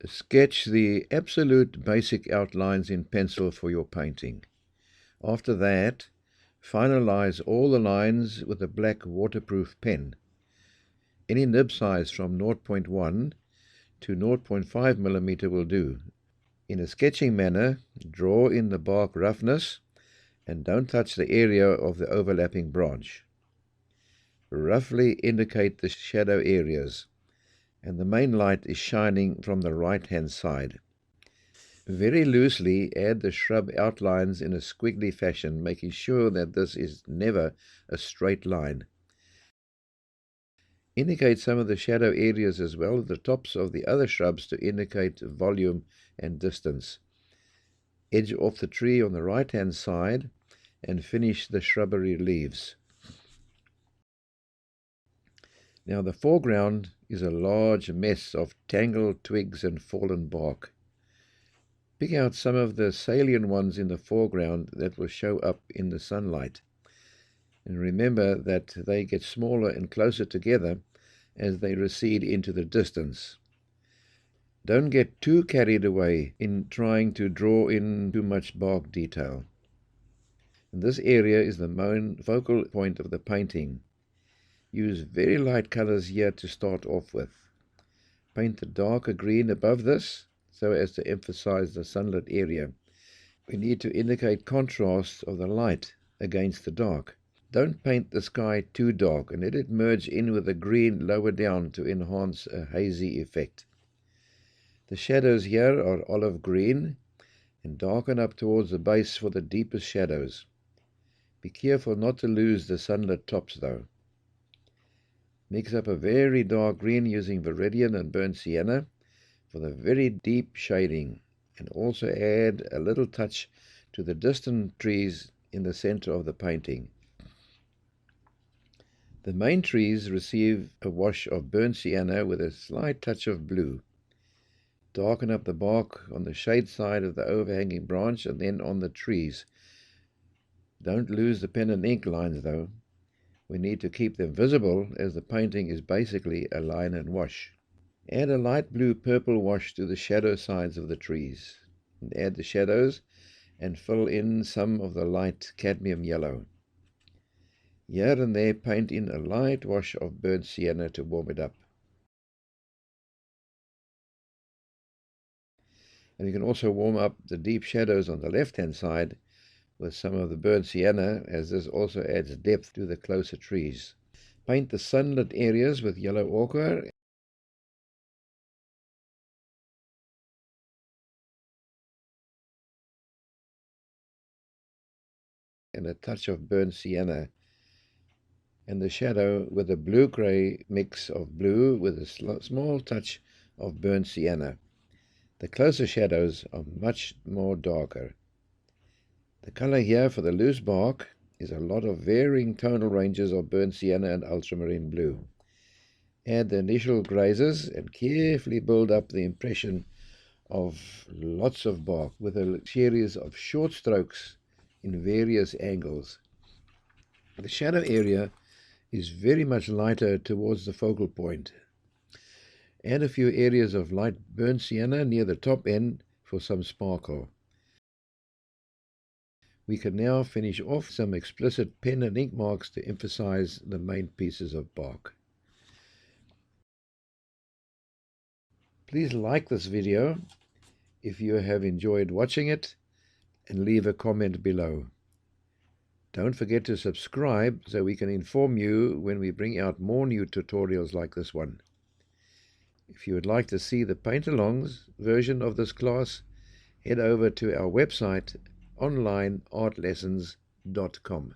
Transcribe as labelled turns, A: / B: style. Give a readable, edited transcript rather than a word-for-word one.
A: Sketch the absolute basic outlines in pencil for your painting. After that, finalize all the lines with a black waterproof pen. Any nib size from 0.1 to 0.5 mm will do. In a sketching manner, draw in the bark roughness and don't touch the area of the overlapping branch. Roughly indicate the shadow areas, and the main light is shining from the right-hand side. Very loosely add the shrub outlines in a squiggly fashion, making sure that this is never a straight line. Indicate some of the shadow areas as well at the tops of the other shrubs to indicate volume and distance. Edge off the tree on the right-hand side and finish the shrubbery leaves. Now the foreground is a large mess of tangled twigs and fallen bark. Pick out some of the salient ones in the foreground that will show up in the sunlight. And remember that they get smaller and closer together as they recede into the distance. Don't get too carried away in trying to draw in too much bark detail. And this area is the main focal point of the painting. Use very light colors here to start off with. Paint the darker green above this so as to emphasize the sunlit area. We need to indicate contrast of the light against the dark. Don't paint the sky too dark and let it merge in with the green lower down to enhance a hazy effect. The shadows here are olive green and darken up towards the base for the deepest shadows. Be careful not to lose the sunlit tops though. Mix up a very dark green using Viridian and burnt sienna for the very deep shading, and also add a little touch to the distant trees in the center of the painting. The main trees receive a wash of burnt sienna with a slight touch of blue. Darken up the bark on the shade side of the overhanging branch and then on the trees. Don't lose the pen and ink lines though. We need to keep them visible as the painting is basically a line and wash. Add a light blue-purple wash to the shadow sides of the trees. And add the shadows and fill in some of the light cadmium yellow. Here and there paint in a light wash of burnt sienna to warm it up. And you can also warm up the deep shadows on the left-hand side with some of the burnt sienna, as this also adds depth to the closer trees. Paint the sunlit areas with yellow ochre and a touch of burnt sienna, and the shadow with a blue-gray mix of blue with a small touch of burnt sienna. The closer shadows are much more darker. The color here for the loose bark is a lot of varying tonal ranges of burnt sienna and ultramarine blue. Add the initial grazes and carefully build up the impression of lots of bark with a series of short strokes in various angles. The shadow area is very much lighter towards the focal point. Add a few areas of light burnt sienna near the top end for some sparkle. We can now finish off some explicit pen and ink marks to emphasize the main pieces of bark. Please like this video if you have enjoyed watching it and leave a comment below. Don't forget to subscribe so we can inform you when we bring out more new tutorials like this one. If you would like to see the paint-alongs version of this class, head over to our website onlineartlessons.com.